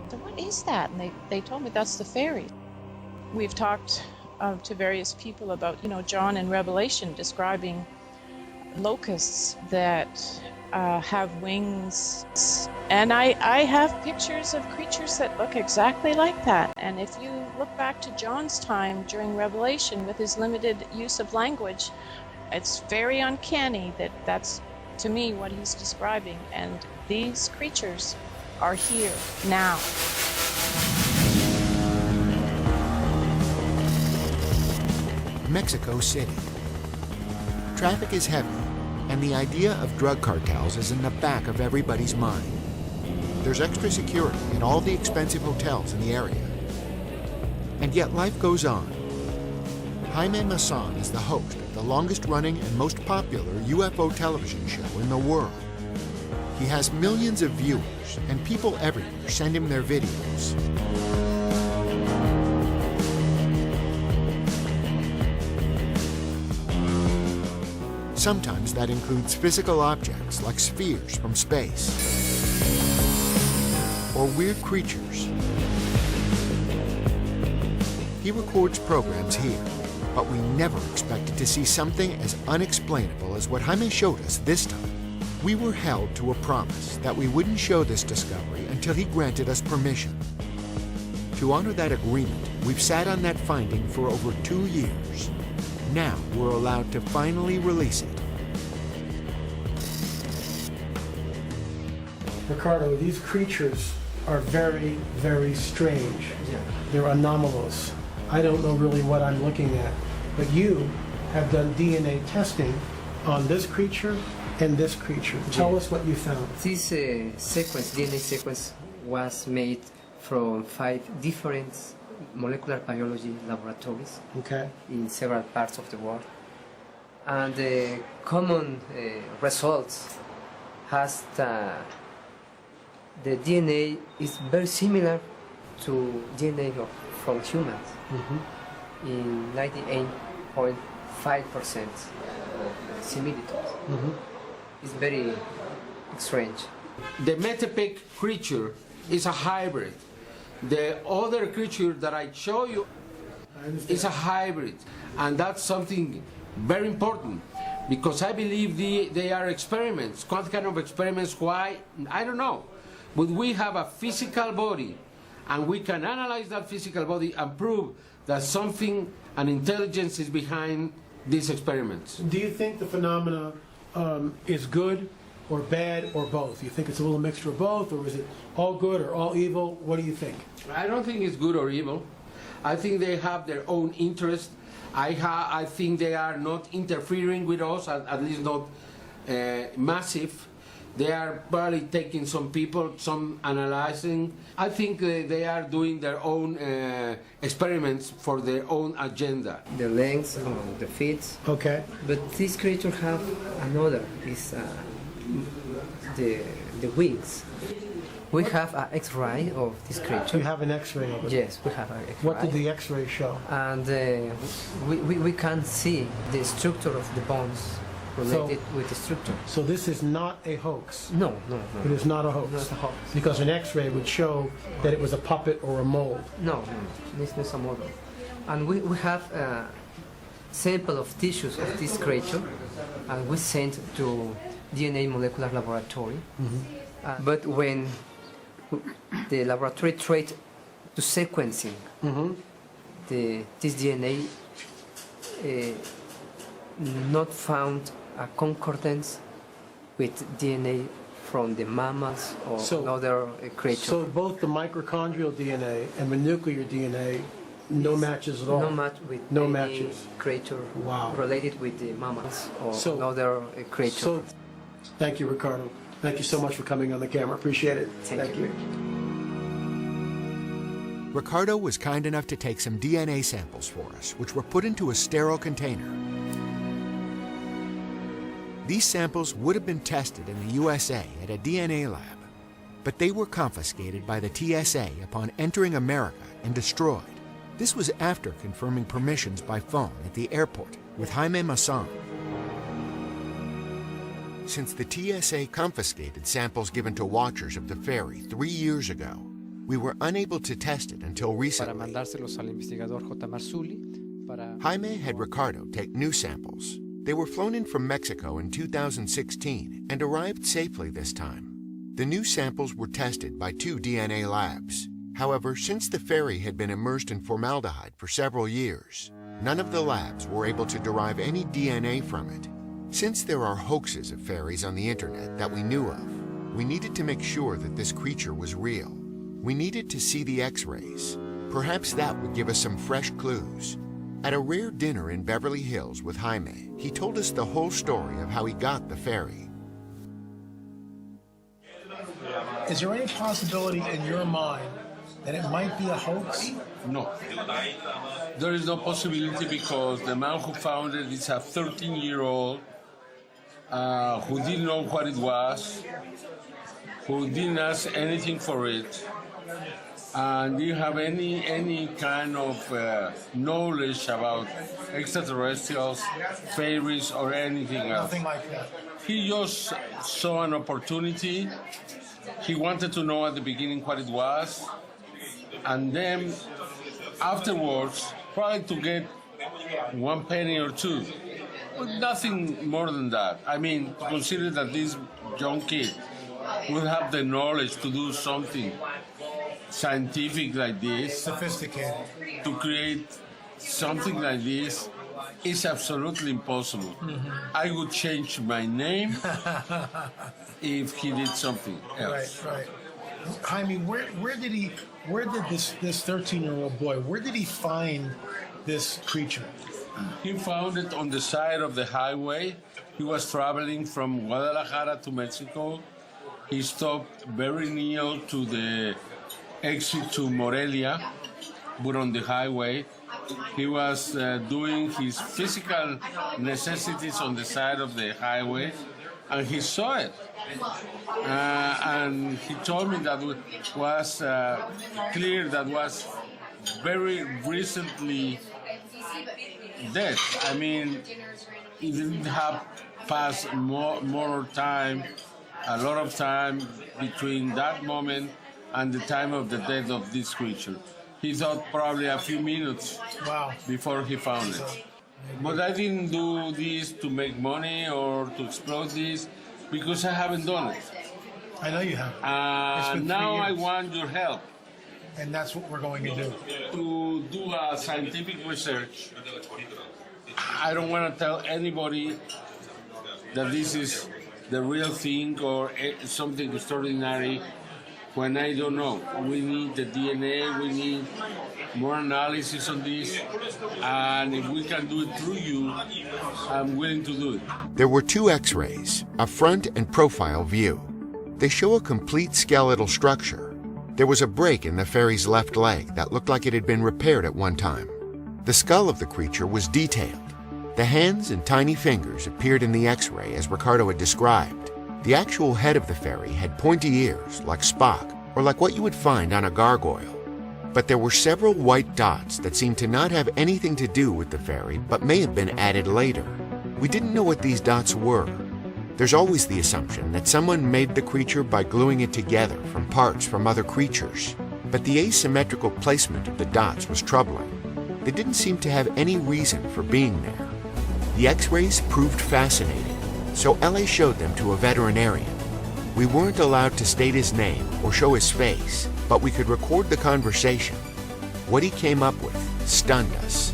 So what is that? And they told me that's the fairy. We've talked to various people about, John in Revelation describing locusts that have wings. And I have pictures of creatures that look exactly like that. And if you look back to John's time during Revelation with his limited use of language, it's very uncanny that that's, to me, what he's describing. And these creatures are here now. Mexico City. Traffic is heavy, and the idea of drug cartels is in the back of everybody's mind. There's extra security in all the expensive hotels in the area. And yet life goes on. Jaime Maussan is the host of the longest-running and most popular UFO television show in the world. He has millions of viewers, and people everywhere send him their videos. Sometimes that includes physical objects like spheres from space, or weird creatures. He records programs here, but we never expected to see something as unexplainable as what Jaime showed us this time. We were held to a promise that we wouldn't show this discovery until he granted us permission. To honor that agreement, we've sat on that finding for over 2 years. Now we're allowed to finally release it. Ricardo, these creatures are very, very strange. Yeah. They're anomalous. I don't know really what I'm looking at, but you have done DNA testing on this creature and this creature. Tell us what you found. This sequence, DNA sequence, was made from 5 different molecular biology laboratories Okay. in several parts of the world. And the common results has the DNA is very similar to DNA from humans in 98.5% similitude. It's very strange. The Metepec creature is a hybrid. The other creature that I show you is a hybrid, and that's something very important because I believe they are experiments. What kind of experiments? Why? I don't know. But we have a physical body, and we can analyze that physical body and prove that something, an intelligence is behind these experiments. Do you think the phenomena is good or bad or both? You think it's a little mixture of both, or is it all good or all evil? What do you think? I don't think it's good or evil. I think they have their own interest. I think they are not interfering with us, at least not massive. They are probably taking some people, some analyzing. I think they are doing their own experiments for their own agenda. The legs, the feet. Okay. But this creature have another, is the wings. We have an X-ray of this creature. You have an X-ray of it? Yes, we have an X-ray. What did the X-ray show? And we can see the structure of the bones related with the structure. So this is not a hoax? No. It is not a hoax? Not a hoax. Because an X-ray would show that it was a puppet or a mold? No, this is a model. And we have a sample of tissues of this creature, and we sent to DNA molecular laboratory. But when the laboratory tried to sequencing this DNA, not found a concordance with DNA from the mammals or other creatures. So both the mitochondrial DNA and the nuclear DNA, no matches at all? No match with any creature related with the mammals or other creatures. So, thank you, Ricardo. Thank you so much for coming on the camera. Appreciate it. Thank you. Ricardo was kind enough to take some DNA samples for us, which were put into a sterile container. These samples would have been tested in the USA at a DNA lab, but they were confiscated by the TSA upon entering America and destroyed. This was after confirming permissions by phone at the airport with Jaime Maussan. Since the TSA confiscated samples given to watchers of the ferry 3 years ago, We were unable to test it until para recently. mandárselos al investigador J. Marzulli para Jaime had Ricardo take new samples. They were flown in from Mexico in 2016 and arrived safely this time. The new samples were tested by 2 DNA labs. However, since the ferry had been immersed in formaldehyde for several years, none of the labs were able to derive any DNA from it. Since there are hoaxes of ferries on the internet that we knew of, we needed to make sure that this creature was real. We needed to see the X-rays. Perhaps that would give us some fresh clues. At a rare dinner in Beverly Hills with Jaime, he told us the whole story of how he got the ferry. Is there any possibility in your mind that it might be a hoax? No. There is no possibility because the man who found it is a 13-year-old who didn't know what it was, who didn't ask anything for it, and didn't have any kind of knowledge about extraterrestrials, fairies, or anything else. Nothing like that. He just saw an opportunity. He wanted to know at the beginning what it was, and then afterwards, try to get 1 penny or 2. But nothing more than that. I mean, consider that this young kid will have the knowledge to do something scientific like this, Sophisticated. to create something like this is absolutely impossible. I would change my name if he did something else. Right. Jaime, where did this 13-year-old boy, where did he find this creature? He found it on the side of the highway. He was traveling from Guadalajara to Mexico. He stopped very near to the exit to Morelia, but on the highway. He was doing his physical necessities on the side of the highway, and he saw it. And he told me that it was clear that was very recently dead. I mean, it didn't have passed more time, a lot of time between that moment and the time of the death of this creature. He thought probably a few minutes before he found it. But I didn't do this to make money or to explode this because I haven't done it. I know you have. Now I want your help. And that's what we're going to do. To do a scientific research. I don't want to tell anybody that this is the real thing or something extraordinary when I don't know. We need the DNA, we need more analysis on this, and if we can do it through you, I'm willing to do it. There were 2 X-rays, a front and profile view. They show a complete skeletal structure. There was a break in the ferry's left leg that looked like it had been repaired at one time. The skull of the creature was detailed. The hands and tiny fingers appeared in the X-ray as Ricardo had described. The actual head of the ferry had pointy ears, like Spock, or like what you would find on a gargoyle. But there were several white dots that seemed to not have anything to do with the ferry, but may have been added later. We didn't know what these dots were. There's always the assumption that someone made the creature by gluing it together from parts from other creatures. But the asymmetrical placement of the dots was troubling. They didn't seem to have any reason for being there. The X-rays proved fascinating, so LA showed them to a veterinarian. We weren't allowed to state his name or show his face, but we could record the conversation. What he came up with stunned us.